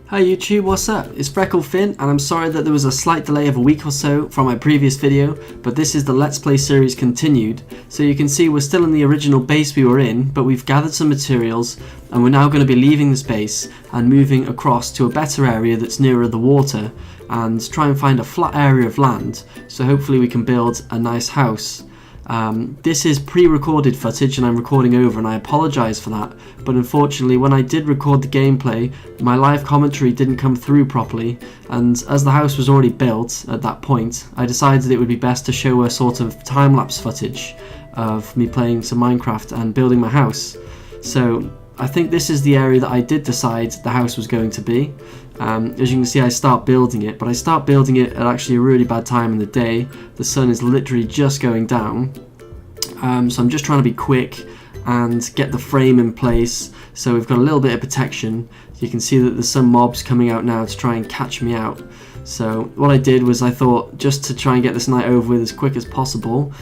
Hi YouTube, what's up? It's FreckleFinn, and I'm sorry that there was a slight delay of a week or so from my previous video, but this is the Let's Play series continued. So you can see we're still in the original base we were in, but we've gathered some materials, and we're now going to be leaving this base and moving across to a better area that's nearer the water, and try and find a flat area of land, so hopefully we can build a nice house. This is pre-recorded footage and I'm recording over, and I apologise for that, but unfortunately when I did record the gameplay my live commentary didn't come through properly, and as the house was already built at that point I decided it would be best to show a sort of time-lapse footage of me playing some Minecraft and building my house. So I think this is the area that I did decide the house was going to be. As you can see, I start building it, but I start building it at actually a really bad time in the day. The sun is literally just going down, so I'm just trying to be quick and get the frame in place so we've got a little bit of protection. You can see that there's some mobs coming out now to try and catch me out. So what I did was I thought, just to try and get this night over with as quick as possible,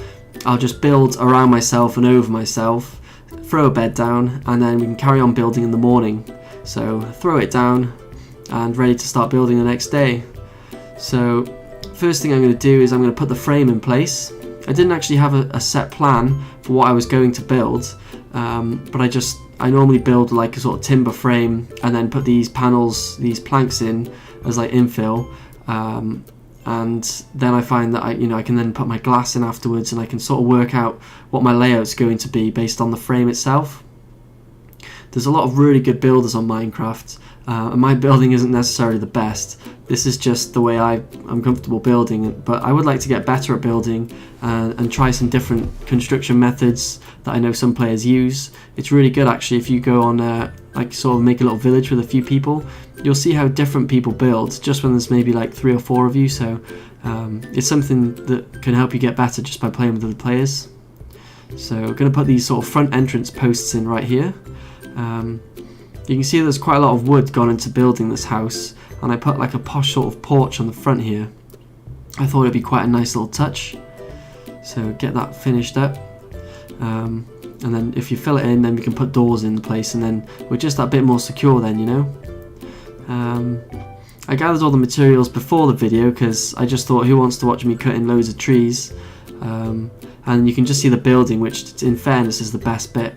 I'll just build around myself and over myself, throw a bed down, and then we can carry on building in the morning. So throw it down and ready to start building the next day. So first thing I'm going to do is I'm going to put the frame in place. I didn't actually have a set plan for what I was going to build, but I normally build like a sort of timber frame and then put these panels, these planks in as like infill, and then I find that I can then put my glass in afterwards, and I can sort of work out what my layout's going to be based on the frame itself. There's a lot of really good builders on Minecraft, and my building isn't necessarily the best. This is just the way I'm comfortable building, but I would like to get better at building and try some different construction methods that I know some players use. It's really good actually if you go on like sort of make a little village with a few people. You'll see how different people build just when there's maybe like 3 or 4 of you, so it's something that can help you get better just by playing with other players. So I'm going to put these sort of front entrance posts in right here. You can see there's quite a lot of wood gone into building this house, and I put like a posh sort of porch on the front here. I thought it'd be quite a nice little touch, so get that finished up, and then if you fill it in then we can put doors in place, and then we're just that bit more secure then, you know. I gathered all the materials before the video because I just thought, who wants to watch me cutting loads of trees, and you can just see the building, which in fairness is the best bit.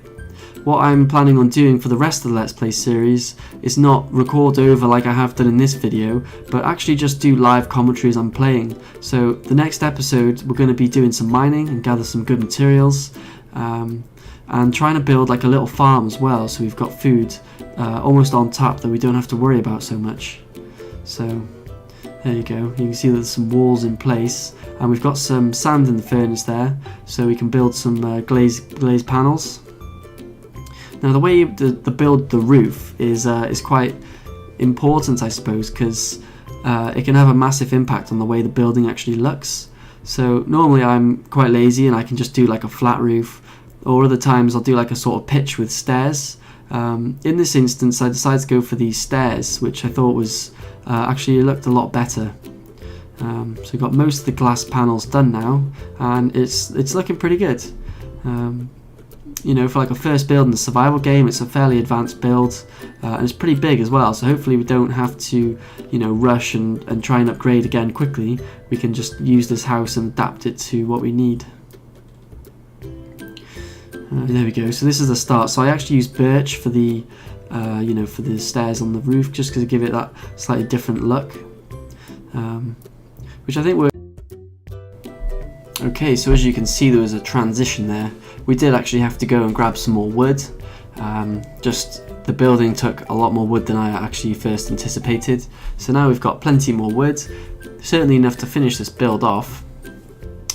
What I'm planning on doing for the rest of the Let's Play series is not record over like I have done in this video, but actually just do live commentary as I'm playing. So the next episode we're going to be doing some mining and gather some good materials, and trying to build like a little farm as well, so we've got food almost on tap that we don't have to worry about so much. So there you go, you can see there's some walls in place, and we've got some sand in the furnace there so we can build some glazed panels. Now the way to build the roof is quite important, I suppose, because it can have a massive impact on the way the building actually looks. So normally I'm quite lazy and I can just do like a flat roof, or other times I'll do like a sort of pitch with stairs. In this instance I decided to go for these stairs, which I thought was actually looked a lot better. So we've got most of the glass panels done now, and it's looking pretty good. You know, for like a first build in the survival game, it's a fairly advanced build, and it's pretty big as well, so hopefully we don't have to, you know, rush and try and upgrade again quickly. We can just use this house and adapt it to what we need. There we go, so this is the start. So I actually used birch for the you know, for the stairs on the roof, just because to give it that slightly different look, which I think works. Okay, so as you can see there was a transition there. We did actually have to go and grab some more wood. Just the building took a lot more wood than I actually first anticipated. So now we've got plenty more wood, certainly enough to finish this build off.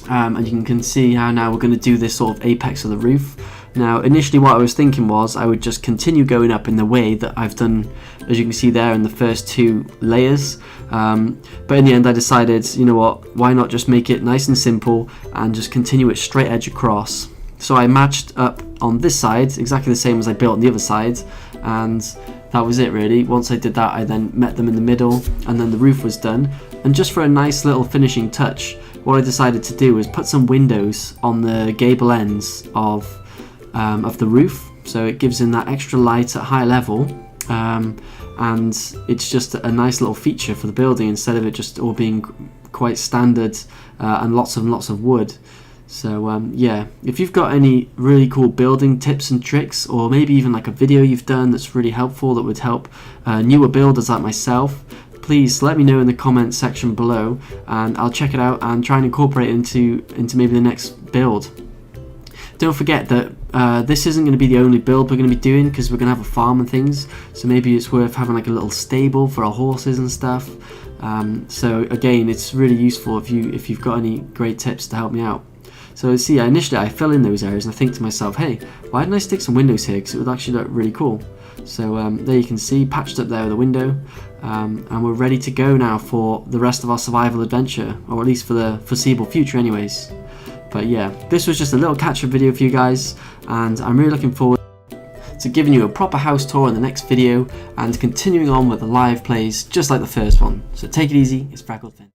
And you can see how now we're going to do this sort of apex of the roof. Now initially what I was thinking was I would just continue going up in the way that I've done, as you can see there, in the first 2 layers, but in the end I decided, you know what, why not just make it nice and simple and just continue it straight edge across. So I matched up on this side exactly the same as I built on the other side, and that was it really. Once I did that I then met them in the middle, and then the roof was done. And just for a nice little finishing touch, what I decided to do was put some windows on the gable ends of the roof, so it gives in that extra light at high level, and it's just a nice little feature for the building instead of it just all being quite standard and lots of wood. So yeah, if you've got any really cool building tips and tricks, or maybe even like a video you've done that's really helpful that would help newer builders like myself, please let me know in the comment section below, and I'll check it out and try and incorporate it into maybe the next build. Don't forget that this isn't going to be the only build we're going to be doing, because we're going to have a farm and things, so maybe it's worth having like a little stable for our horses and stuff. So again, it's really useful if you've got any great tips to help me out. So see, initially I fill in those areas and I think to myself, hey, why didn't I stick some windows here, because it would actually look really cool. So there you can see, patched up there with a window, and we're ready to go now for the rest of our survival adventure, or at least for the foreseeable future anyways. But yeah, this was just a little catch-up video for you guys, and I'm really looking forward to giving you a proper house tour in the next video and continuing on with the live plays just like the first one. So take it easy, it's Freckled Finn.